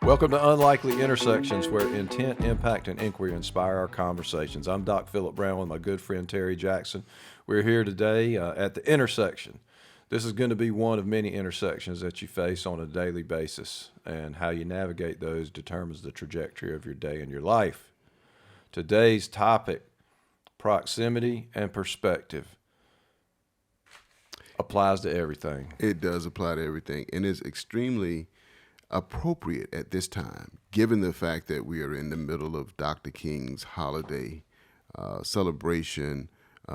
Welcome to Unlikely Intersections, where intent, impact, and inquiry inspire our conversations. I'm Doc Philip Brown with my good friend Terry Jackson. We're here today at the intersection. This is going to be one of many intersections that you face on a daily basis, and how you navigate those determines the trajectory of your day and your life. Today's topic, proximity and perspective, applies to everything. It does apply to everything, and is extremely appropriate at this time, given the fact that we are in the middle of Dr. King's holiday celebration.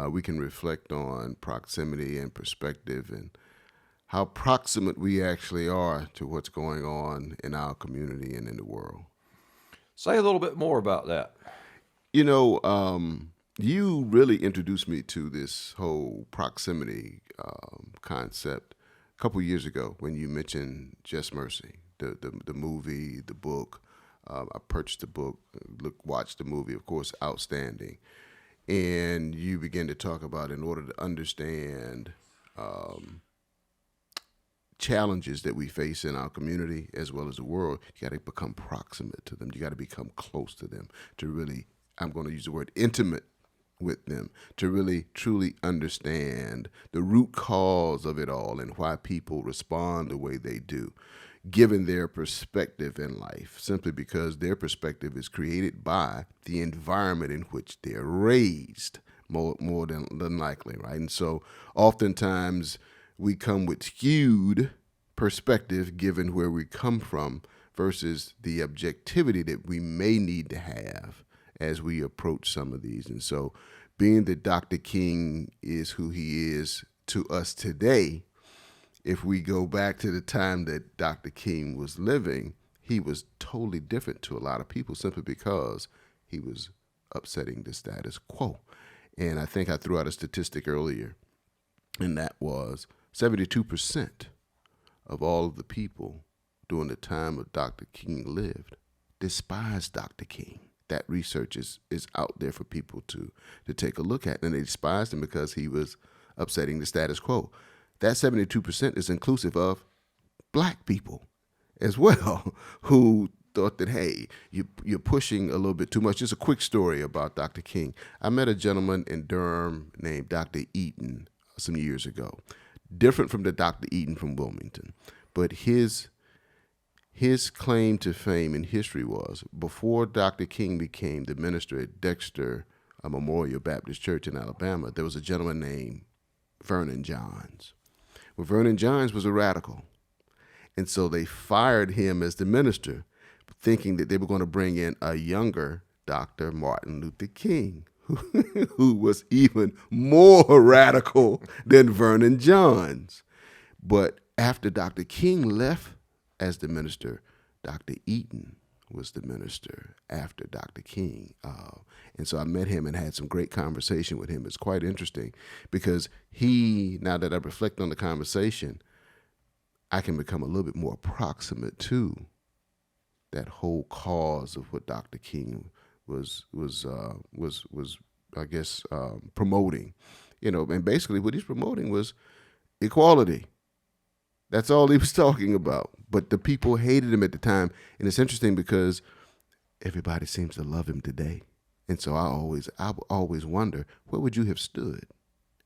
We can reflect on proximity and perspective and how proximate we actually are to what's going on in our community and in the world. Say a little bit more about that. You know, you really introduced me to this whole proximity concept a couple years ago when you mentioned Just Mercy, the movie, the book. I purchased the book, watched the movie, of course, outstanding. And you begin to talk about, in order to understand challenges that we face in our community as well as the world, you got to become proximate to them. You got to become close to them to really, I'm going to use the word intimate with them, to really truly understand the root cause of it all and why people respond the way they do, given their perspective in life, simply because their perspective is created by the environment in which they're raised, more than likely, right? And so oftentimes we come with skewed perspective given where we come from versus the objectivity that we may need to have as we approach some of these. And so being that Dr. King is who he is to us today, if we go back to the time that Dr. King was living, he was totally different to a lot of people simply because he was upsetting the status quo. And I think I threw out a statistic earlier, and that was 72% of all of the people during the time of Dr. King lived despised Dr. King. That research is out there for people to take a look at, and they despised him because he was upsetting the status quo. That 72% is inclusive of black people as well, who thought that, hey, you're pushing a little bit too much. Just a quick story about Dr. King. I met a gentleman in Durham named Dr. Eaton some years ago, different from the Dr. Eaton from Wilmington. But his claim to fame in history was, before Dr. King became the minister at Dexter Memorial Baptist Church in Alabama, there was a gentleman named Vernon Johns. Well, Vernon Johns was a radical. And so they fired him as the minister, thinking that they were going to bring in a younger Dr. Martin Luther King, who was even more radical than Vernon Johns. But after Dr. King left as the minister, Dr. Eaton was the minister after Dr. King. And so I met him and had some great conversation with him. It's quite interesting because now that I reflect on the conversation, I can become a little bit more proximate to that whole cause of what Dr. King was I guess, promoting. And basically what he's promoting was equality. That's all he was talking about. But the people hated him at the time. And it's interesting because everybody seems to love him today. And so I always wonder, where would you have stood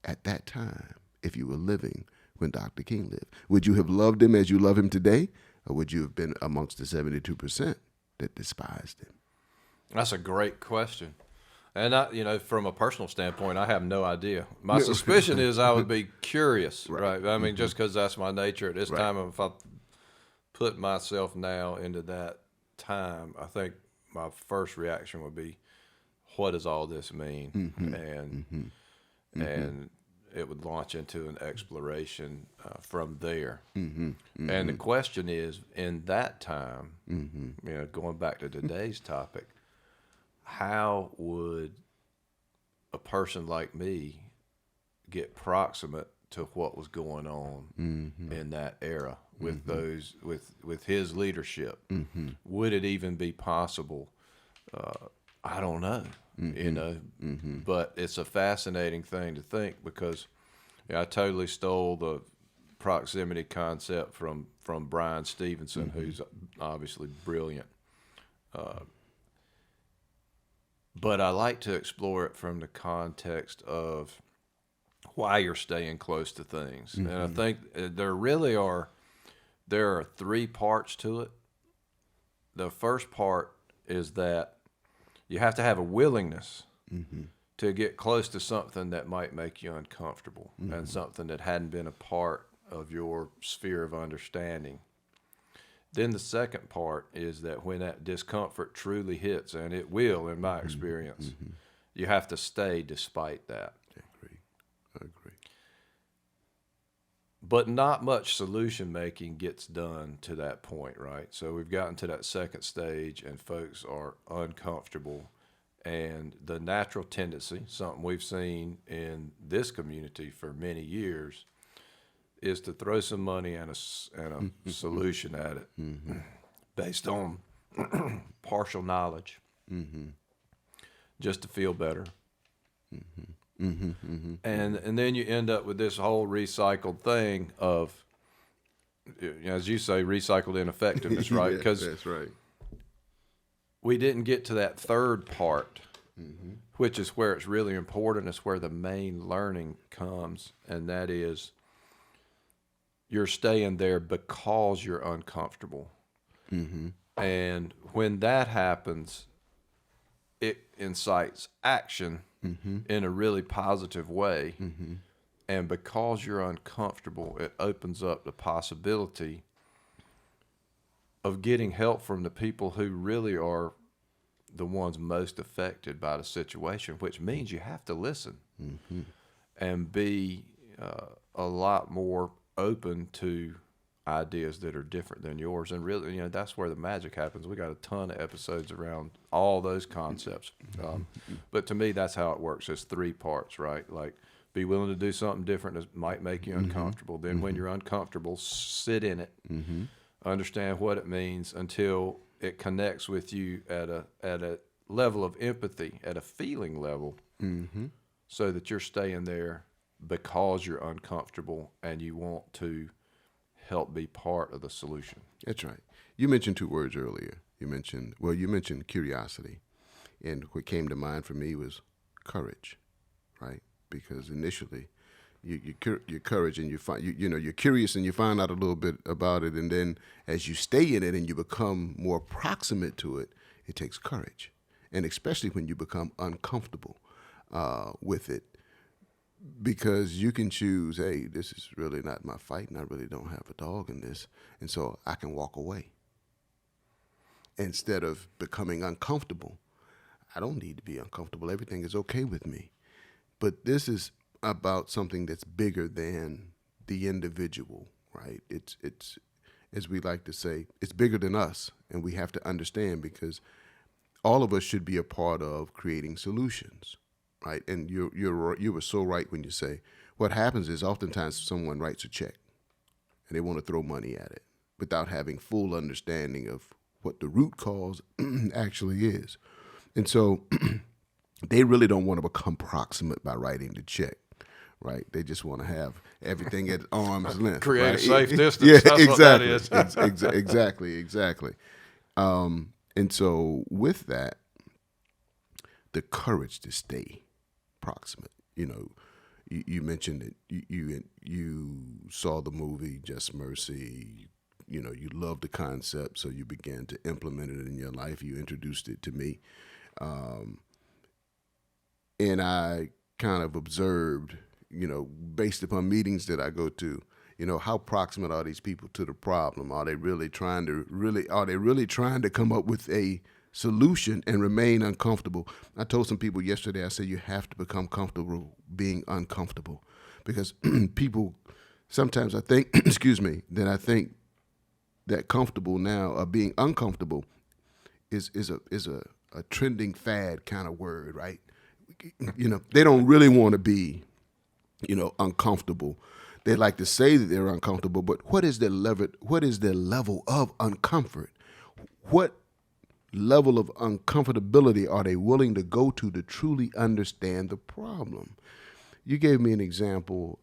at that time if you were living when Dr. King lived? Would you have loved him as you love him today? Or would you have been amongst the 72% that despised him? That's a great question. And from a personal standpoint, I have no idea. My suspicion is I would be curious, right? I mean, just because that's my nature at this time. If I put myself now into that time, I think my first reaction would be, what does all this mean? And it would launch into an exploration from there. And the question is, in that time, going back to today's topic, how would a person like me get proximate to what was going on in that era with with his leadership? Would it even be possible? I don't know, but it's a fascinating thing to think because I totally stole the proximity concept from from Brian Stevenson, who's obviously brilliant. But I like to explore it from the context of why you're staying close to things. And I think there are three parts to it. The first part is that you have to have a willingness to get close to something that might make you uncomfortable and something that hadn't been a part of your sphere of understanding. Then the second part is that when that discomfort truly hits, and it will in my experience, you have to stay despite that. I agree. But not much solution making gets done to that point, right? So we've gotten to that second stage and folks are uncomfortable. And the natural tendency, something we've seen in this community for many years, is to throw some money and a solution at it based on partial knowledge, just to feel better. And then you end up with this whole recycled thing of, as you say, recycled ineffectiveness, right? Because that's right. we didn't get to that third part, which is where it's really important. It's where the main learning comes, and that is you're staying there because you're uncomfortable. And when that happens, it incites action in a really positive way. And because you're uncomfortable, it opens up the possibility of getting help from the people who really are the ones most affected by the situation, which means you have to listen and be a lot more open to ideas that are different than yours. And really, that's where the magic happens. We got a ton of episodes around all those concepts. But to me, that's how it works. It's three parts, right? Like, be willing to do something different that might make you uncomfortable. Then when you're uncomfortable, sit in it, understand what it means until it connects with you at a level of empathy, at a feeling level, so that you're staying there because you're uncomfortable and you want to help be part of the solution. That's right. You mentioned two words earlier. You mentioned curiosity. And what came to mind for me was courage, right? Because initially your courage and you find, you're curious and you find out a little bit about it. And then as you stay in it and you become more proximate to it, it takes courage. And especially when you become uncomfortable with it. Because you can choose, hey, this is really not my fight, and I really don't have a dog in this, and so I can walk away. Instead of becoming uncomfortable, I don't need to be uncomfortable. Everything is okay with me. But this is about something that's bigger than the individual, right? It's as we like to say, it's bigger than us, and we have to understand because all of us should be a part of creating solutions. Right, and you were so right when you say what happens is oftentimes someone writes a check, and they want to throw money at it without having full understanding of what the root cause actually is, and so they really don't want to become proximate by writing the check. Right, they just want to have everything at arm's length. Create right? a safe distance. Yeah, That's exactly. What that is. exactly. And so with that, the courage to stay proximate. You mentioned it. You saw the movie Just Mercy. You loved the concept, so you began to implement it in your life. You introduced it to me, and I kind of observed, based upon meetings that I go to, how proximate are these people to the problem? Are they really trying to come up with a solution and remain uncomfortable? I told some people yesterday, I said, you have to become comfortable being uncomfortable, because people sometimes I think, I think that comfortable now or being uncomfortable is a trending fad kind of word, right? They don't really want to be, uncomfortable. They like to say that they're uncomfortable, but what is their level of uncomfort? What level of uncomfortability are they willing to go to truly understand the problem? You gave me an example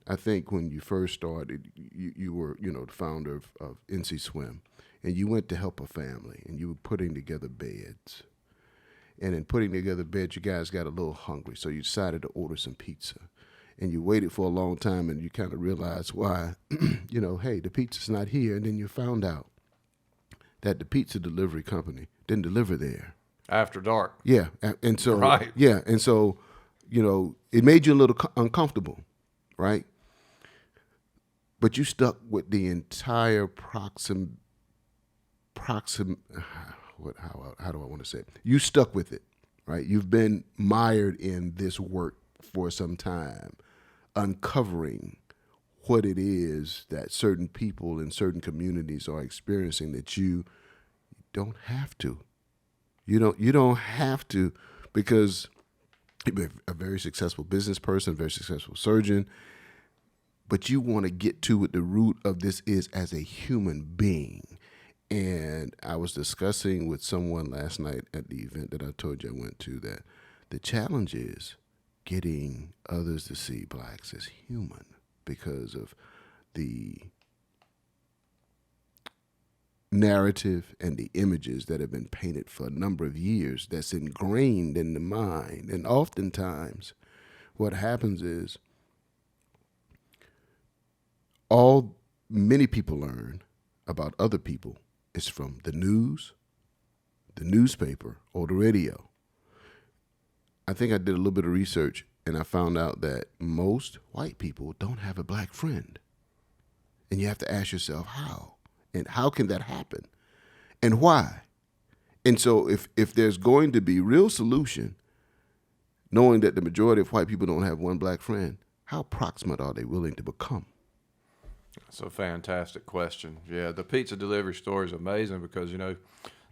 I think when you first started, you were, the founder of NC Swim, and you went to help a family, and you were putting together beds. And in putting together beds, you guys got a little hungry, so you decided to order some pizza. And you waited for a long time, and you kind of realized why, hey, the pizza's not here. And then you found out that the pizza delivery company didn't deliver there. After dark. Yeah, and so Right. Yeah, and so it made you a little uncomfortable, right? But you stuck with the entire how do I want to say it? You stuck with it, right? You've been mired in this work for some time, uncovering what it is that certain people in certain communities are experiencing that you don't have to. You don't have to, because you're a very successful business person, very successful surgeon, but you want to get to what the root of this is as a human being. And I was discussing with someone last night at the event that I told you I went to that the challenge is getting others to see blacks as human because of the narrative and the images that have been painted for a number of years that's ingrained in the mind. And oftentimes what happens is all many people learn about other people is from the news, the newspaper, or the radio. I think I did a little bit of research and I found out that most white people don't have a black friend. And you have to ask yourself how. And how can that happen? And why? And so if there's going to be real solution, knowing that the majority of white people don't have one black friend, how proximate are they willing to become? That's a fantastic question. Yeah, the pizza delivery story is amazing because,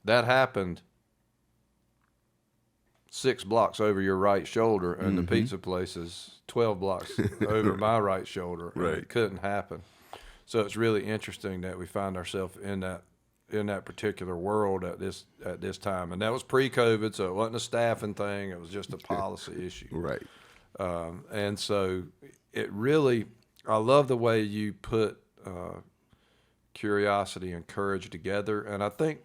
that happened 6 blocks over your right shoulder, and the pizza place is 12 blocks over my right shoulder. Right. It couldn't happen. So it's really interesting that we find ourselves in that particular world at this time, and that was pre-COVID, so it wasn't a staffing thing; it was just a policy issue. Right. And so it really, I love the way you put curiosity and courage together, and I think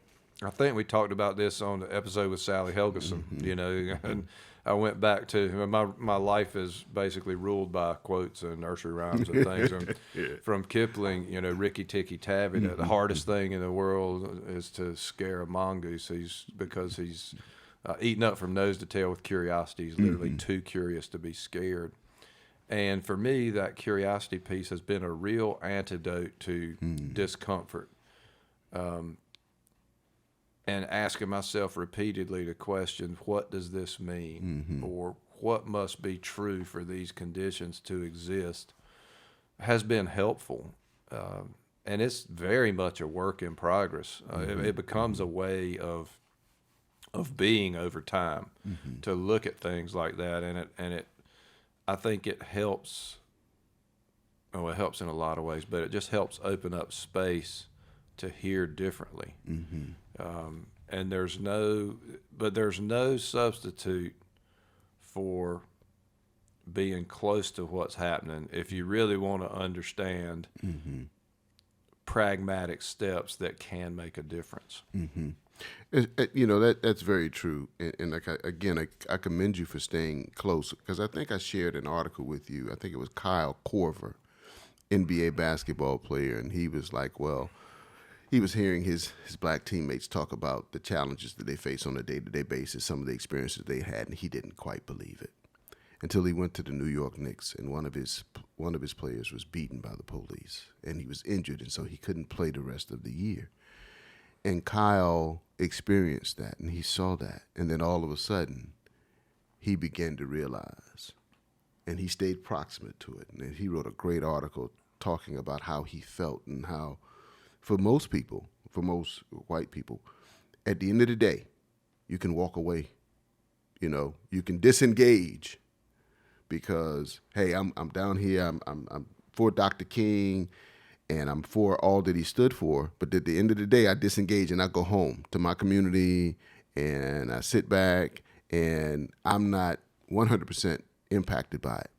we talked about this on the episode with Sally Helgeson. And I went back to my life is basically ruled by quotes and nursery rhymes and things. And from Kipling, Ricky Tikki Tavi, that the hardest thing in the world is to scare a mongoose. Because he's eaten up from nose to tail with curiosity. He's literally too curious to be scared. And for me, that curiosity piece has been a real antidote to discomfort. And asking myself repeatedly the question, what does this mean? Or what must be true for these conditions to exist, has been helpful. And it's very much a work in progress. It becomes a way of being over time to look at things like that. And it I think it helps. Oh, it helps in a lot of ways, but it just helps open up space to hear differently. And there's no substitute for being close to what's happening if you really want to understand pragmatic steps that can make a difference. That's very true. And like I commend you for staying close, because I think I shared an article with you. I think it was Kyle Korver, NBA basketball player, and he was like, well, he was hearing his black teammates talk about the challenges that they face on a day-to-day basis, some of the experiences they had, and he didn't quite believe it until he went to the New York Knicks, and one of his players was beaten by the police, and he was injured, and so he couldn't play the rest of the year. And Kyle experienced that, and he saw that, and then all of a sudden, he began to realize, and he stayed proximate to it, and he wrote a great article talking about how he felt and how, for most people, for most white people, at the end of the day, you can walk away. You can disengage because, hey, I'm down here. I'm for Dr. King, and I'm for all that he stood for. But at the end of the day, I disengage and I go home to my community, and I sit back, and I'm not 100% impacted by it.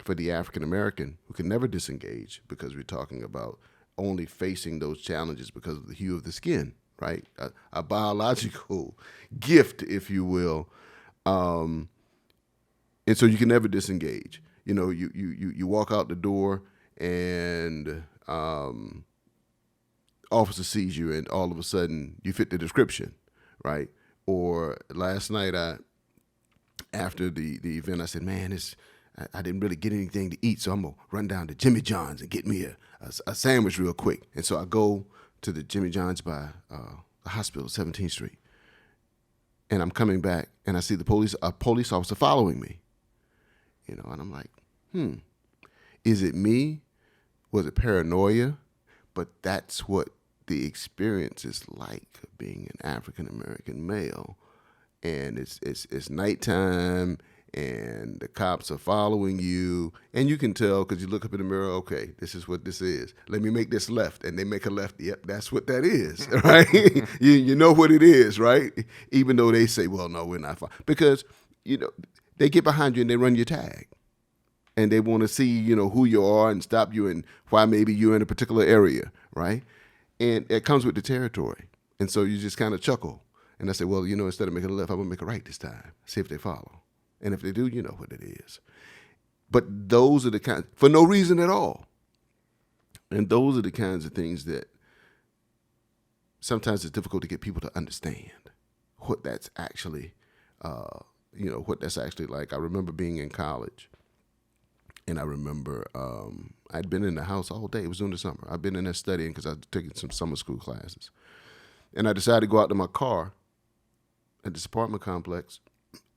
for the African American who can never disengage, because we're talking about only facing those challenges because of the hue of the skin, right? A biological gift, if you will. And so you can never disengage. You know, you walk out the door and officer sees you, and all of a sudden you fit the description, right? Or last night, after the event, I said, man, I didn't really get anything to eat, so I'm going to run down to Jimmy John's and get me a sandwich real quick. And so I go to the Jimmy John's by the hospital, 17th Street. And I'm coming back, and I see a police officer following me. You know, and I'm like, is it me? Was it paranoia? But that's what the experience is like of being an African-American male. And it's nighttime, and the cops are following you, and you can tell because you look up in the mirror, okay, this is what this is. Let me make this left, and they make a left. Yep, that's what that is, right? you know what it is, right? Even though they say, well, no, we're not fine. Because, you know, they get behind you and they run your tag. And they want to see, you know, who you are and stop you and why maybe you're in a particular area, right? And it comes with the territory. And so you just kind of chuckle. And I say, well, you know, instead of making a left, I'm going to make a right this time. See if they follow. And if they do, you know what it is. But those are the kinds, for no reason at all. And those are the kinds of things that sometimes it's difficult to get people to understand what that's actually, what that's actually like. I remember being in college. And I remember I'd been in the house all day. It was during the summer. I'd been in there studying because I'd taken some summer school classes. And I decided to go out to my car at this apartment complex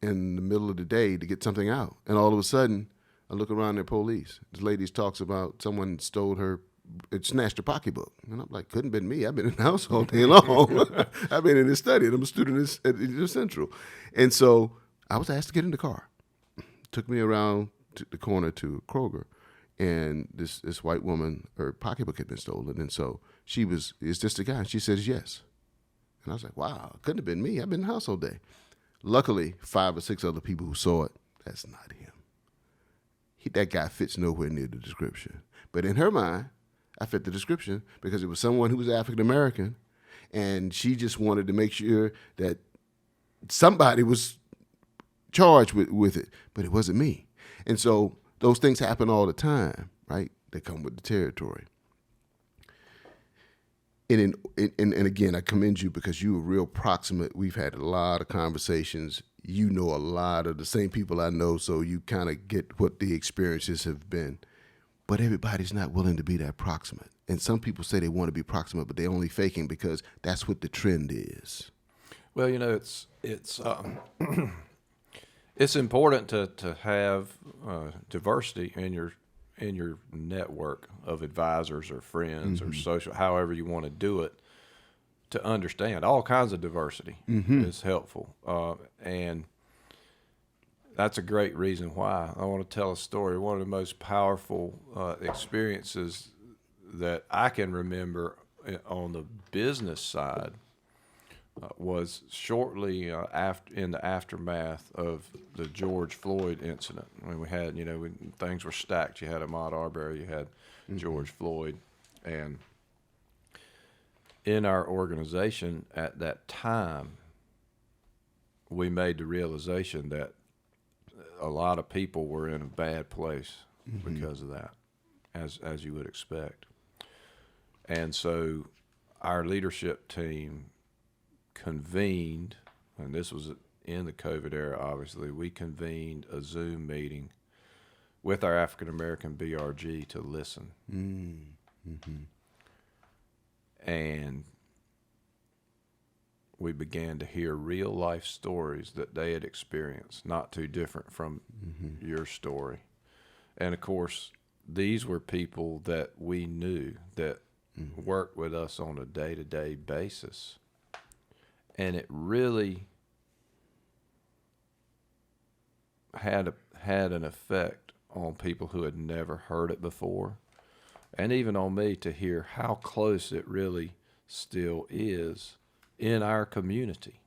in the middle of the day to get something out. And all of a sudden, I look around, there police. This lady talks about someone snatched her pocketbook. And I'm like, couldn't have been me. I've been in the house all day long. I've been in this study. I'm a student at the Central. And so I was asked to get in the car. Took me around to the corner to Kroger, and this white woman, her pocketbook had been stolen, and so is this the guy? And she says yes. And I was like, wow, couldn't have been me. I've been in the house all day. Luckily, 5 or 6 other people who saw it, that's not him. That guy fits nowhere near the description. But in her mind, I fit the description because it was someone who was African American, and she just wanted to make sure that somebody was charged with it, but it wasn't me. And so those things happen all the time, right? They come with the territory. And again, I commend you because you were real proximate. We've had a lot of conversations. You know a lot of the same people I know, so you kind of get what the experiences have been. But everybody's not willing to be that proximate. And some people say they want to be proximate, but they're only faking because that's what the trend is. Well, you know, it's it's important to have diversity in your network of advisors or friends or social, however you want to do it, to understand all kinds of diversity is helpful. And that's a great reason why. I want to tell a story. One of the most powerful experiences that I can remember on the business side was shortly in the aftermath of the George Floyd incident. When we had, when things were stacked. You had Ahmaud Arbery, you had George Floyd, and in our organization at that time, we made the realization that a lot of people were in a bad place because of that, as you would expect. And so our leadership team convened, and this was in the COVID era, obviously, we convened a Zoom meeting with our African-American BRG to listen. And we began to hear real life stories that they had experienced, not too different from your story. And of course, these were people that we knew that worked with us on a day-to-day basis. And it really had an effect on people who had never heard it before, and even on me to hear how close it really still is in our community.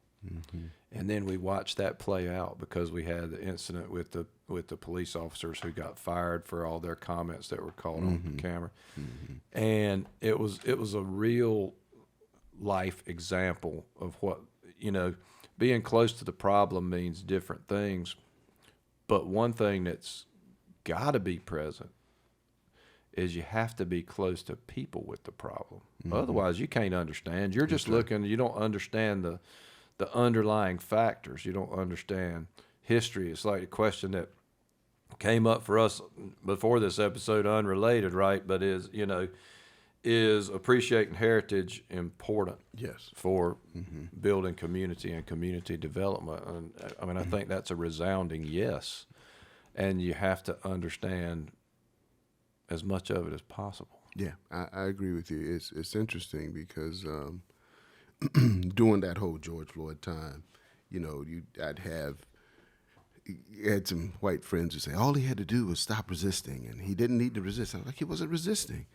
And then we watched that play out because we had the incident with the police officers who got fired for all their comments that were caught on camera. And it was a real life example of what, being close to the problem means different things. But one thing that's got to be present is you have to be close to people with the problem. Otherwise, you can't understand. You're just looking, you don't understand the underlying factors. You don't understand history. It's like a question that came up for us before this episode, unrelated, right? But is appreciating heritage important? Yes. For building community and community development? And I mean, I think that's a resounding yes. And you have to understand as much of it as possible. Yeah, I agree with you. It's interesting because during that whole George Floyd time, you had some white friends who say all he had to do was stop resisting, and he didn't need to resist. I was like, he wasn't resisting.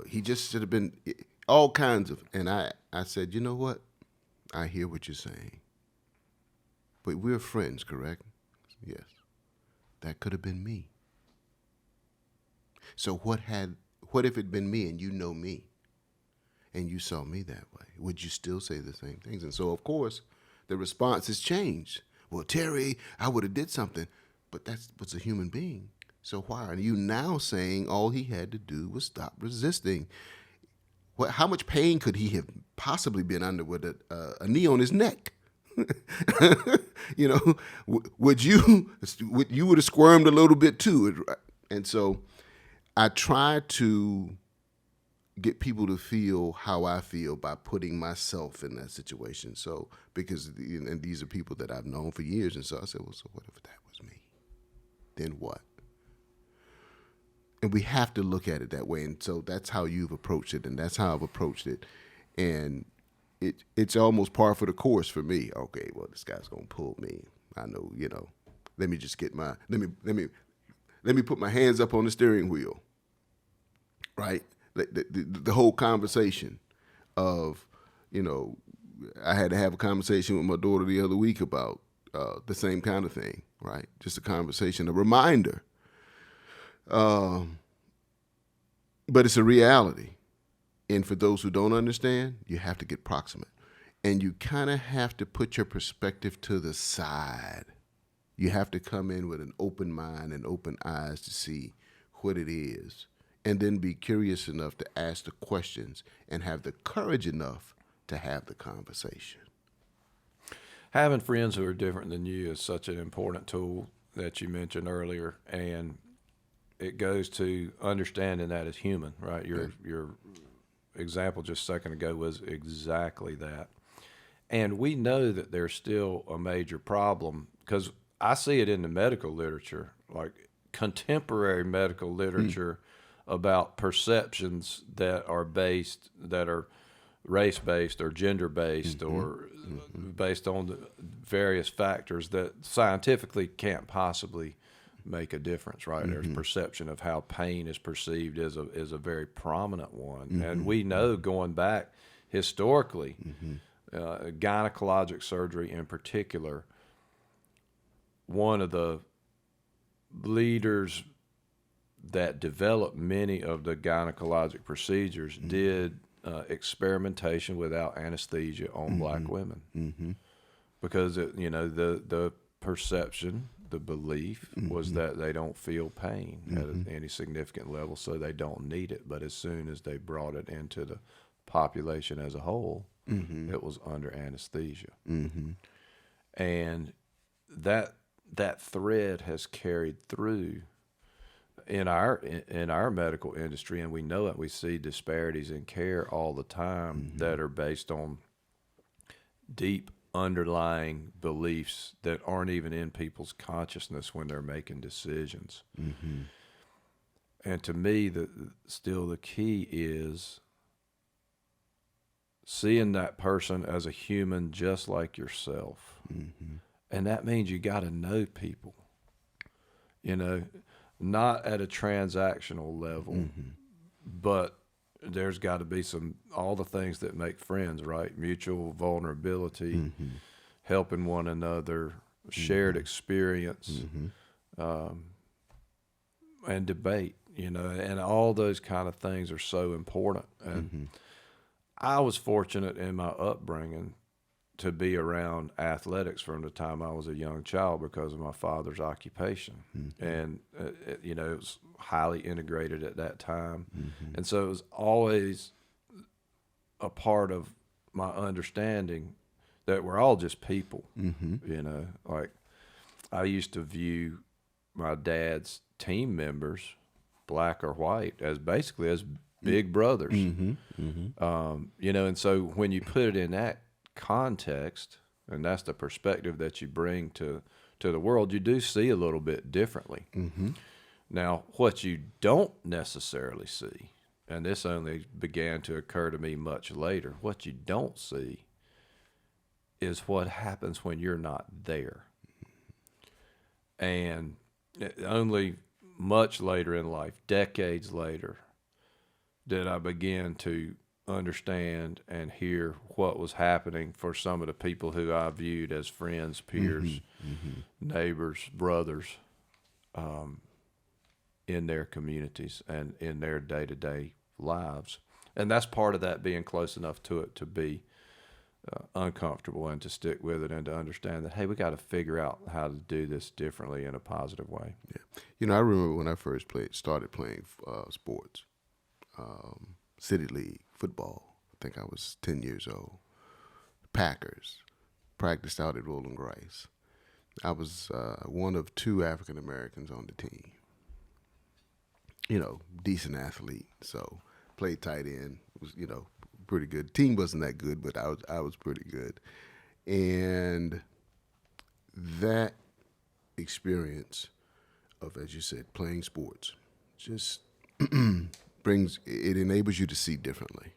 He just should have been all kinds of. And I said, you know what? I hear what you're saying, but we're friends, correct? Yes. That could have been me. So what if it'd been me and you know me and you saw me that way? Would you still say the same things? And so, of course, the response has changed. Well, Terry, I would have did something, but that was a human being. So why are you now saying all he had to do was stop resisting? How much pain could he have possibly been under with a knee on his neck? Would you would have squirmed a little bit too? And so I try to get people to feel how I feel by putting myself in that situation. So because and these are people that I've known for years, and so I said, well, so what if that was me? Then what? And we have to look at it that way. And so that's how you've approached it, and that's how I've approached it. And it's almost par for the course for me. Okay, well, this guy's gonna pull me. I know, let me just get let me put my hands up on the steering wheel. Right? The whole conversation of, I had to have a conversation with my daughter the other week about the same kind of thing, right? Just a conversation, a reminder. But it's a reality. And for those who don't understand, you have to get proximate. And you kind of have to put your perspective to the side. You have to come in with an open mind and open eyes to see what it is. And then be curious enough to ask the questions and have the courage enough to have the conversation. Having friends who are different than you is such an important tool that you mentioned earlier. And it goes to understanding that as human, right? Your example just a second ago was exactly that. And we know that there's still a major problem because I see it in the medical literature, like contemporary medical literature about perceptions that are race-based or gender-based or based on the various factors that scientifically can't possibly make a difference, right? There's perception of how pain is perceived is a very prominent one. And we know going back historically, gynecologic surgery in particular, one of the leaders that developed many of the gynecologic procedures did experimentation without anesthesia on black women because the perception, the belief was that they don't feel pain at any significant level, so they don't need it. But as soon as they brought it into the population as a whole, it was under anesthesia. And that thread has carried through in our medical industry, and we know it. We see disparities in care all the time that are based on deep underlying beliefs that aren't even in people's consciousness when they're making decisions. And to me, still the key is seeing that person as a human just like yourself. And that means you got to know people, not at a transactional level, but there's got to be all the things that make friends, right? Mutual vulnerability, helping one another, shared experience, and debate, and all those kind of things are so important. And I was fortunate in my upbringing to be around athletics from the time I was a young child because of my father's occupation. And, it was highly integrated at that time. And so it was always a part of my understanding that we're all just people, like I used to view my dad's team members, black or white, as basically as big brothers. And so when you put it in that context, and that's the perspective that you bring to the world, you do see a little bit differently. Now, what you don't necessarily see, and this only began to occur to me much later, what you don't see is what happens when you're not there. And only much later in life, decades later, did I begin to understand and hear what was happening for some of the people who I viewed as friends, peers, neighbors, brothers, in their communities and in their day-to-day lives. And that's part of that, being close enough to it to be uncomfortable and to stick with it and to understand that, hey, we got to figure out how to do this differently in a positive way. Yeah. I remember when I first started playing sports, City League football. I think I was 10 years old. Packers, practiced out at Rolling Rice. I was one of 2 African Americans on the team. Decent athlete, so played tight end. Was pretty good. Team wasn't that good, but I was pretty good. And that experience of, as you said, playing sports, just enables you to see differently.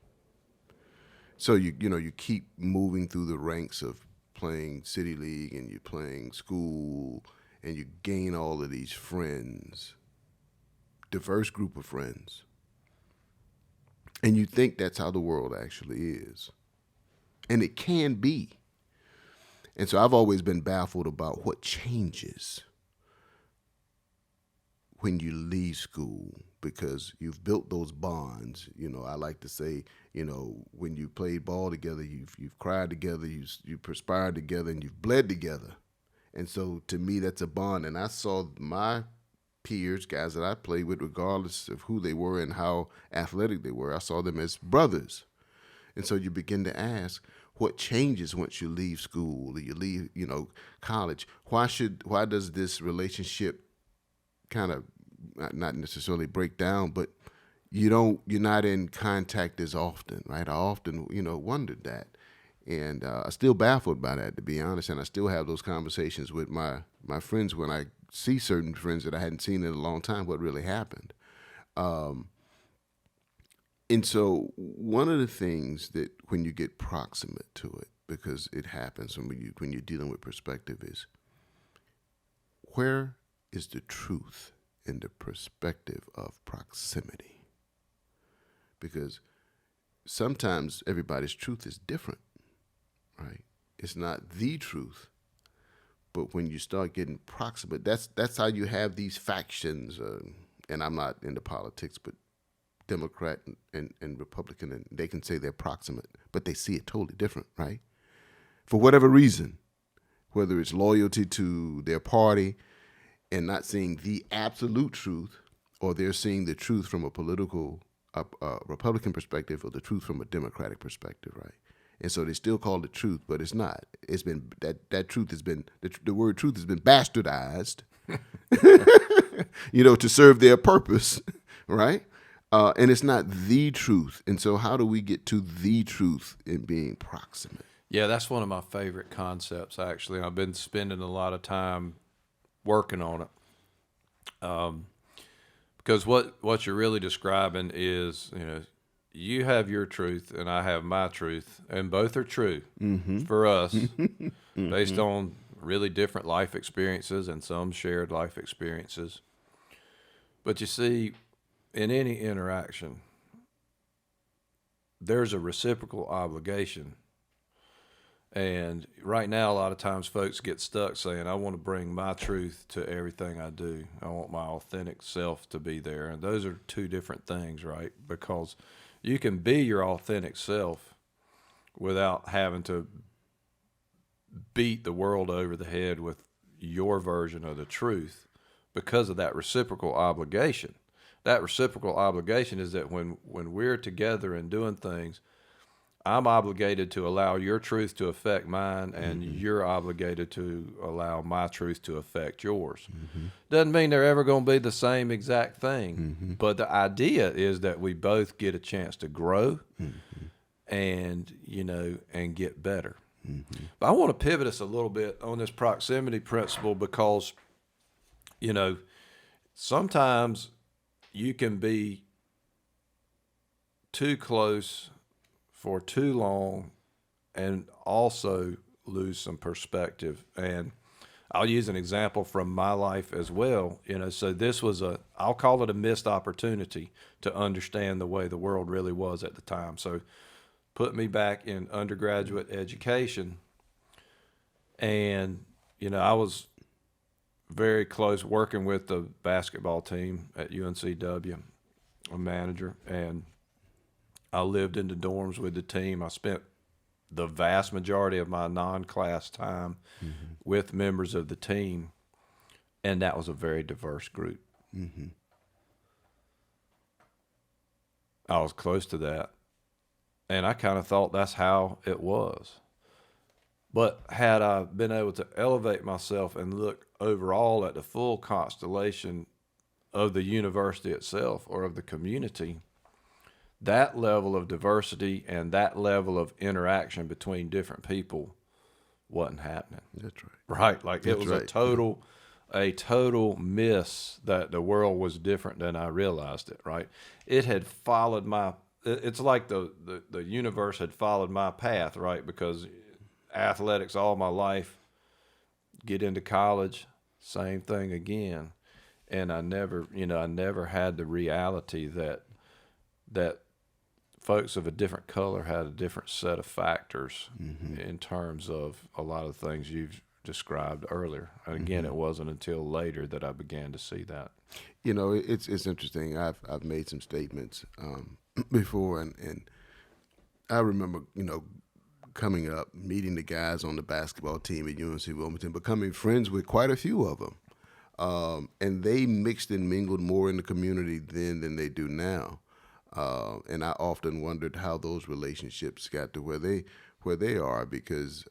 So you keep moving through the ranks of playing City League, and you're playing school, and you gain all of these friends, diverse group of friends. And you think that's how the world actually is. And it can be. And so I've always been baffled about what changes when you leave school, because you've built those bonds. I like to say, when you played ball together, you've cried together, you perspired together, and you've bled together. And so to me, that's a bond. And I saw my peers, guys that I played with, regardless of who they were and how athletic they were, I saw them as brothers. And so you begin to ask, what changes once you leave school or you leave, college? Why does this relationship kind of not necessarily break down, but you're not in contact as often, right? I often, wondered that. And I'm still baffled by that, to be honest. And I still have those conversations with my friends when I see certain friends that I hadn't seen in a long time, what really happened. And so one of the things that when you get proximate to it, because it happens when you're dealing with perspective, is where is the truth in the perspective of proximity? Because sometimes everybody's truth is different, right? It's not the truth. But when you start getting proximate, that's how you have these factions. And I'm not into politics, but Democrat and Republican, and they can say they're proximate, but they see it totally different, right? For whatever reason, whether it's loyalty to their party and not seeing the absolute truth, or they're seeing the truth from a political Republican perspective, or the truth from a Democratic perspective, right? And so they still call it truth, but it's not. It's been that truth has been the word truth has been bastardized, to serve their purpose, right? And it's not the truth. And so how do we get to the truth in being proximate? Yeah, that's one of my favorite concepts, actually. I've been spending a lot of time working on it. Because what you're really describing is, you have your truth and I have my truth, and both are true for us based on really different life experiences and some shared life experiences. But you see, in any interaction, there's a reciprocal obligation And right now, a lot of times folks get stuck saying, I want to bring my truth to everything I do. I want my authentic self to be there. And those are two different things, right? Because you can be your authentic self without having to beat the world over the head with your version of the truth because of that reciprocal obligation. That reciprocal obligation is that when we're together and doing things, I'm obligated to allow your truth to affect mine, and you're obligated to allow my truth to affect yours. Doesn't mean they're ever going to be the same exact thing, but the idea is that we both get a chance to grow and, and get better. But I want to pivot us a little bit on this proximity principle because, sometimes you can be too close for too long and also lose some perspective. And I'll use an example from my life as well. So this was I'll call it a missed opportunity to understand the way the world really was at the time. So put me back in undergraduate education, and, I was very close working with the basketball team at UNCW, a manager, and I lived in the dorms with the team. I spent the vast majority of my non-class time with members of the team, and that was a very diverse group. I was close to that, and I kind of thought that's how it was. But had I been able to elevate myself and look overall at the full constellation of the university itself or of the community, that level of diversity and that level of interaction between different people wasn't happening. That's right. Right. Like it was right. a total miss that the world was different than I realized it. Right. It had followed it's like the universe had followed my path, right? Because athletics all my life, get into college, same thing again. And I never had the reality that folks of a different color had a different set of factors in terms of a lot of things you've described earlier. And again, it wasn't until later that I began to see that. It's interesting. I've made some statements before, and I remember, coming up, meeting the guys on the basketball team at UNC Wilmington, becoming friends with quite a few of them. And they mixed and mingled more in the community then than they do now. And I often wondered how those relationships got to where they are, because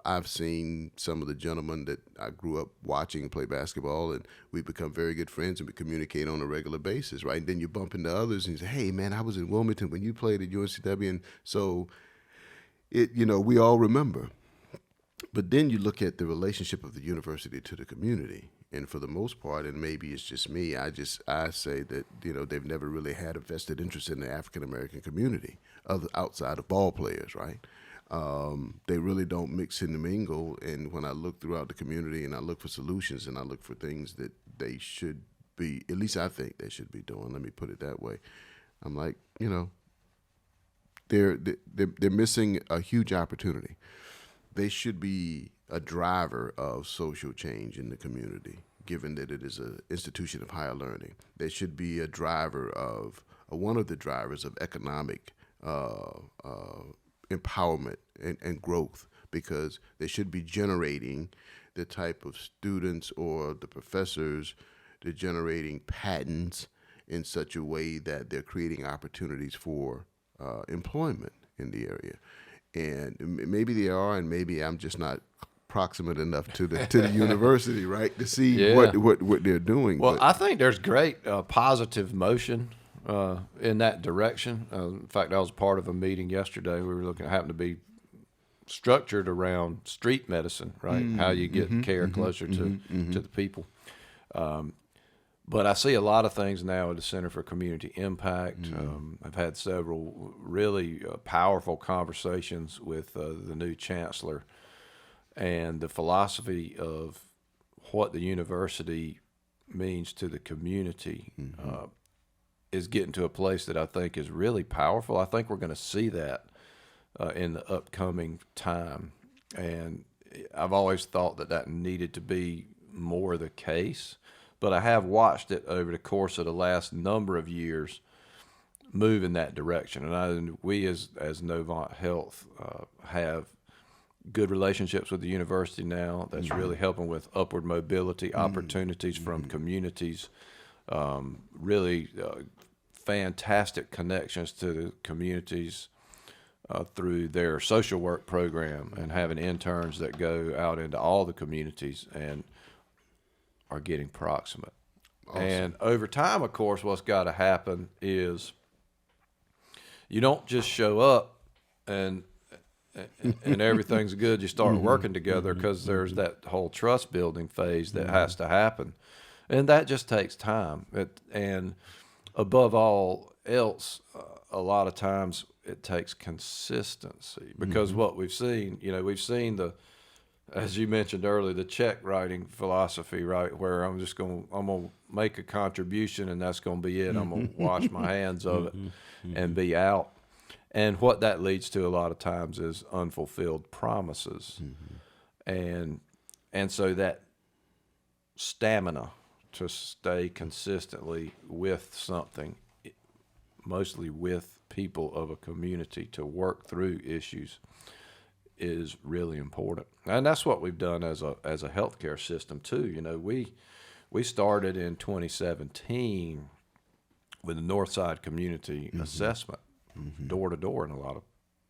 I've seen some of the gentlemen that I grew up watching play basketball, and we become very good friends and we communicate on a regular basis, right? And then you bump into others and you say, hey, man, I was in Wilmington when you played at UNCW. And so, we all remember. But then you look at the relationship of the university to the community. And for the most part, and maybe it's just me, I say that, they've never really had a vested interest in the African-American community outside of ball players, right? They really don't mix and mingle. And when I look throughout the community and I look for solutions and I look for things that they should be, at least I think they should be doing, let me put it that way. I'm like, they're missing a huge opportunity. They should be a driver of social change in the community, given that it is an institution of higher learning. They should be a driver of, one of the drivers of economic empowerment and growth, because they should be generating the type of students or the professors, they're generating patents in such a way that they're creating opportunities for employment in the area. And maybe they are, and maybe I'm just not proximate enough to the university, right, to see what they're doing. Well, I think there's great positive motion in that direction. In fact, I was part of a meeting yesterday. We were happened to be structured around street medicine, right? How you get care closer to the people. But I see a lot of things now at the Center for Community Impact. I've had several really powerful conversations with the new chancellor, and the philosophy of what the university means to the community is getting to a place that I think is really powerful. I think we're going to see that in the upcoming time. And I've always thought that needed to be more the case, but I have watched it over the course of the last number of years move in that direction. And we as Novant Health have good relationships with the university now that's really helping with upward mobility opportunities from communities, really fantastic connections to the communities through their social work program, and having interns that go out into all the communities and are getting proximate. Awesome. And over time, of course, what's got to happen is you don't just show up and everything's good. You start working together, because there's that whole trust building phase that has to happen, and that just takes time. And above all else, a lot of times it takes consistency, because what we've seen, we've seen as you mentioned earlier, the check writing philosophy, right? Where I'm gonna make a contribution and that's gonna be it. I'm gonna wash my hands of it and be out. And what that leads to a lot of times is unfulfilled promises. And so that stamina to stay consistently with something, mostly with people of a community, to work through issues, is really important. And that's what we've done as a healthcare system too. We started in 2017 with the Northside Community Assessment, door to door in a lot of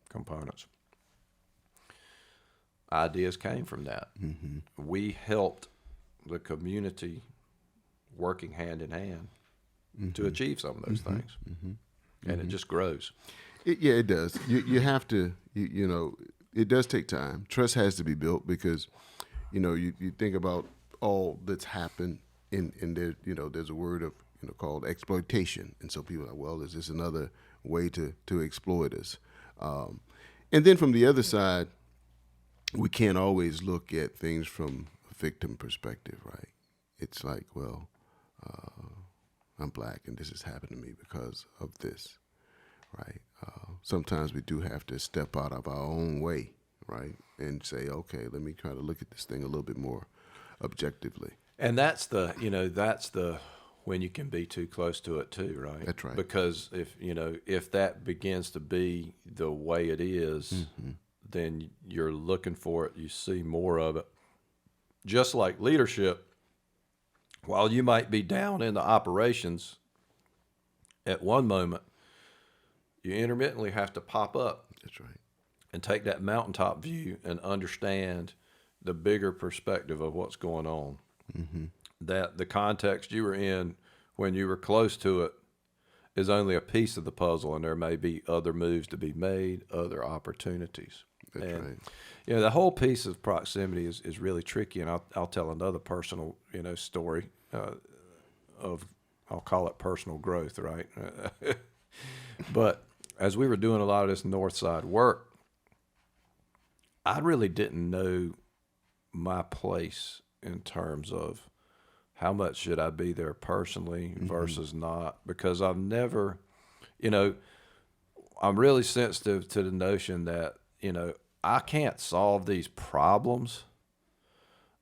components. Ideas came from that. We helped the community working hand in hand to achieve some of those things. And it just grows. It does. You have to, it does take time. Trust has to be built, because, you think about all that's happened in there, there's a word of, called exploitation. And so people are like, well, is this another way to exploit us? And then from the other side, we can't always look at things from a victim perspective, right? It's like, well, I'm black and this has happened to me because of this, right? Sometimes we do have to step out of our own way, right? And say, okay, let me try to look at this thing a little bit more objectively. And that's when you can be too close to it too, right? That's right. Because if that begins to be the way it is, then you're looking for it, you see more of it. Just like leadership, while you might be down in the operations at one moment, you intermittently have to pop up. That's right. And take that mountaintop view and understand the bigger perspective of what's going on. That the context you were in when you were close to it is only a piece of the puzzle, and there may be other moves to be made, other opportunities. That's right. The whole piece of proximity is really tricky, and I'll tell another personal story of, I'll call it personal growth, right? But as we were doing a lot of this Northside work, I really didn't know my place in terms of how much should I be there personally versus not, because I've never, I'm really sensitive to the notion that, I can't solve these problems,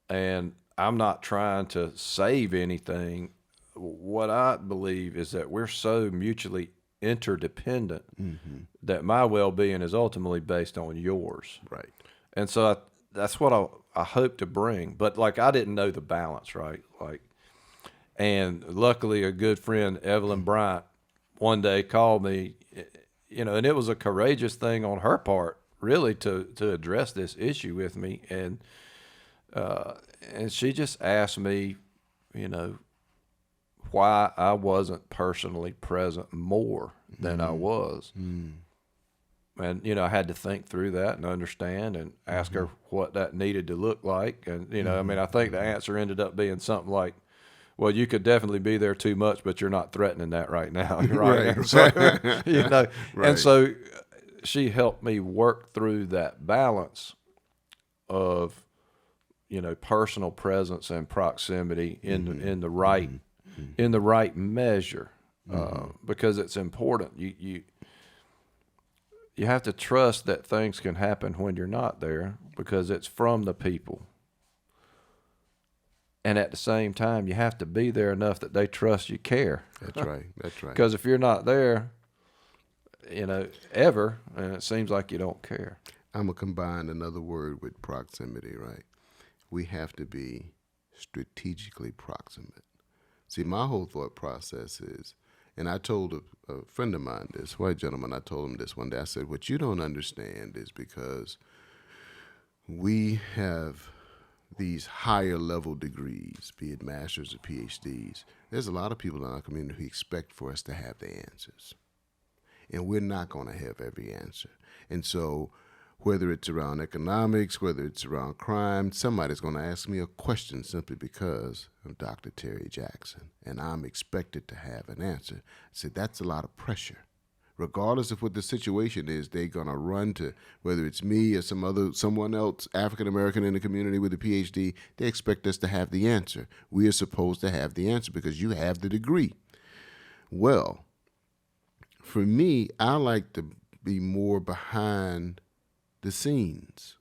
and I'm not trying to save anything. What I believe is that we're so mutually interdependent that my well-being is ultimately based on yours. Right. And so that's what I hope to bring. But I didn't know the balance, right? And luckily a good friend, Evelyn Bryant, one day called me, and it was a courageous thing on her part, really, to address this issue with me. And she just asked me, why I wasn't personally present more than I was. And, I had to think through that and understand and ask her what that needed to look like. And, I think the answer ended up being something like, well, you could definitely be there too much, but you're not threatening that right now. Right. And so, right. And so she helped me work through that balance of, personal presence and proximity in the right in the right measure, because it's important. you have to trust that things can happen when you're not there because it's from the people. And at the same time, you have to be there enough that they trust you care. That's right. That's right. Because if you're not there, ever, and it seems like you don't care. I'm going to combine another word with proximity, right? We have to be strategically proximate. See, my whole thought process is, and I told a friend of mine this, white gentleman, I told him this one day. I said, what you don't understand is because we have these higher level degrees, be it masters or PhDs, there's a lot of people in our community who expect for us to have the answers. And we're not going to have every answer. And so whether it's around economics, whether it's around crime, somebody's going to ask me a question simply because of Dr. Terry Jackson, and I'm expected to have an answer. I said, that's a lot of pressure. Regardless of what the situation is, they're going to run to, whether it's me or someone else, African-American in the community with a PhD, they expect us to have the answer. We are supposed to have the answer because you have the degree. Well, for me, I like to be more behind the scenes.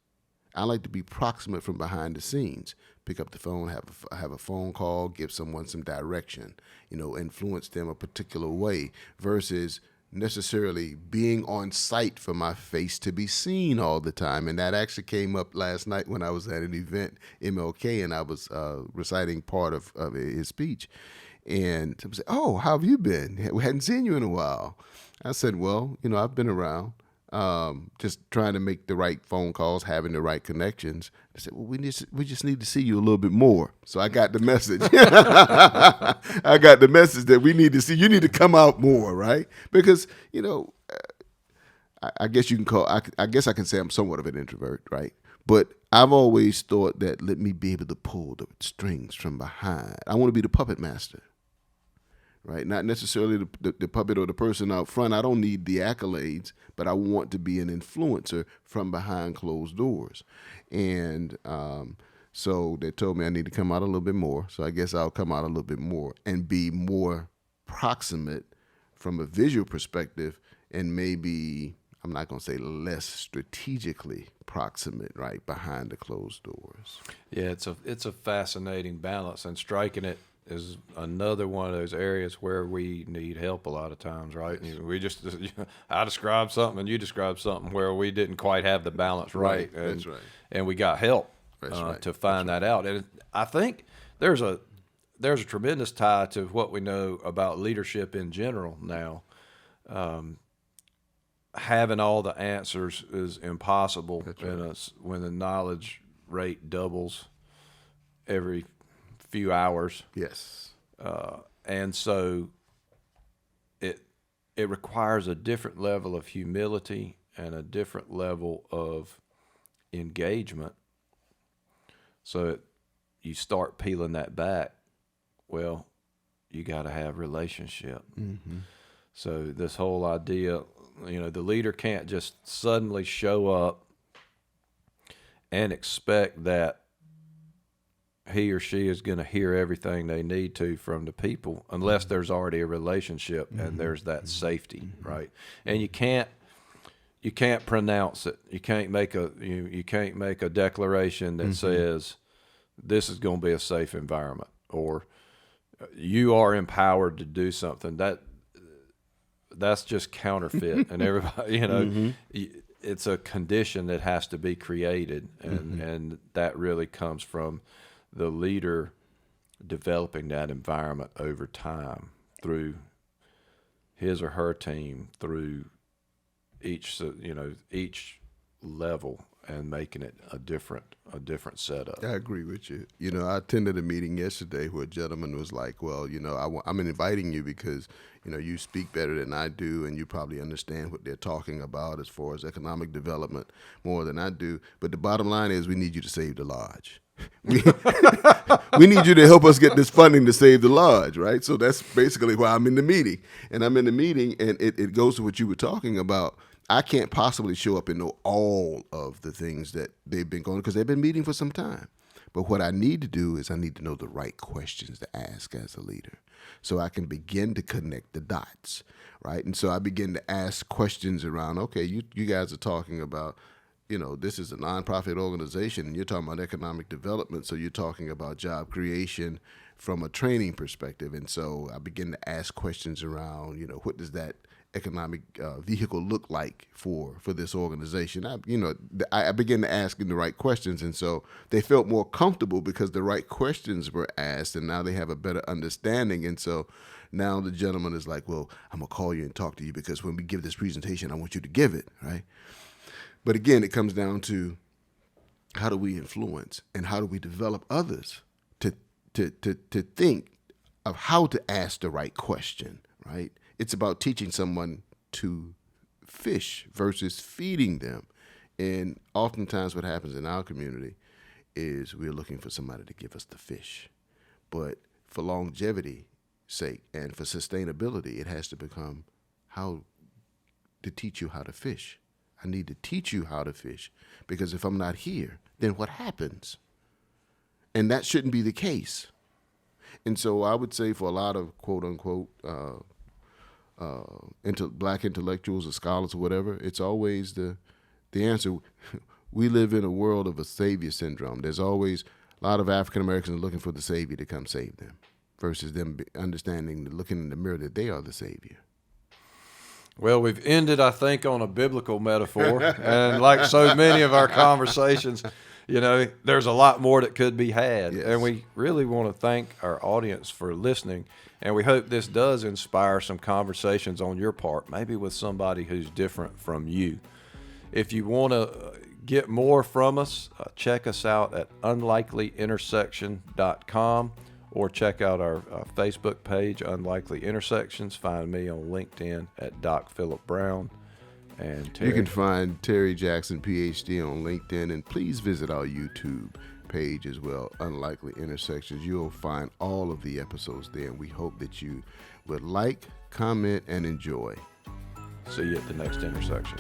I like to be proximate from behind the scenes. Pick up the phone, have a phone call, give someone some direction, influence them a particular way versus necessarily being on site for my face to be seen all the time. And that actually came up last night when I was at an event, MLK, and I was reciting part of his speech. And someone said, "Oh, how have you been? We hadn't seen you in a while." I said, "Well, I've been around, just trying to make the right phone calls, having the right connections." I said, "Well, we just need to see you a little bit more." So I got the message. I got the message that we need to see. You need to come out more, right? Because I guess you can call. I guess I can say I'm somewhat of an introvert, right? But I've always thought that let me be able to pull the strings from behind. I want to be the puppet master. Right, not necessarily the puppet or the person out front. I don't need the accolades, but I want to be an influencer from behind closed doors. And so they told me I need to come out a little bit more. So I guess I'll come out a little bit more and be more proximate from a visual perspective, and maybe, I'm not going to say less strategically proximate, right, behind the closed doors. Yeah, it's a fascinating balance, and striking it is another one of those areas where we need help a lot of times, right? Yes. I described something and you described something where we didn't quite have the balance right. And, that's right. And we got help to find that out. And I think there's a tremendous tie to what we know about leadership in general now. Having all the answers is impossible when the knowledge rate doubles every few hours. Yes. And so it requires a different level of humility and a different level of engagement. So you start peeling that back. Well, you got to have relationship. Mm-hmm. So this whole idea, the leader can't just suddenly show up and expect that he or she is going to hear everything they need to from the people unless there's already a relationship and there's that safety, right? And you can't pronounce it. You can't make a declaration that says this is going to be a safe environment or you are empowered to do something. That's just counterfeit, and everybody, it's a condition that has to be created, and that really comes from the leader developing that environment over time through his or her team, through each level, and making it a different setup. I agree with you. I attended a meeting yesterday where a gentleman was like, "Well, I'm inviting you because you speak better than I do, and you probably understand what they're talking about as far as economic development more than I do. But the bottom line is, we need you to save the lodge. We need you to help us get this funding to save the lodge, right?" So that's basically why I'm in the meeting. And I'm in the meeting, and it goes to what you were talking about. I can't possibly show up and know all of the things that they've been going, because they've been meeting for some time. But what I need to do is I need to know the right questions to ask as a leader so I can begin to connect the dots, right? And so I begin to ask questions around, okay, you guys are talking about, this is a nonprofit organization and you're talking about economic development. So you're talking about job creation from a training perspective. And so I begin to ask questions around, what does that economic vehicle look like for this organization? I began to ask the right questions, and so they felt more comfortable because the right questions were asked, and now they have a better understanding. And so now the gentleman is like, well, I'm gonna call you and talk to you because when we give this presentation, I want you to give it, right? But again, it comes down to how do we influence and how do we develop others to think of how to ask the right question, right? It's about teaching someone to fish versus feeding them. And oftentimes what happens in our community is we're looking for somebody to give us the fish. But for longevity's sake and for sustainability, it has to become how to teach you how to fish. I need to teach you how to fish because if I'm not here, then what happens? And that shouldn't be the case. And so I would say for a lot of quote unquote black intellectuals or scholars or whatever, it's always the answer. We live in a world of a savior syndrome. There's always a lot of African Americans looking for the savior to come save them versus them understanding, looking in the mirror that they are the savior. Well, we've ended, I think, on a biblical metaphor. And like so many of our conversations, there's a lot more that could be had. Yes. And we really want to thank our audience for listening. And we hope this does inspire some conversations on your part, maybe with somebody who's different from you. If you want to get more from us, check us out at unlikelyintersection.com or check out our Facebook page, Unlikely Intersections. Find me on LinkedIn at Doc Philip Brown. And Terry. You can find Terry Jackson, PhD, on LinkedIn, and please visit our YouTube page as well, Unlikely Intersections. You'll find all of the episodes there, and we hope that you would like, comment, and enjoy. See you at the next intersection.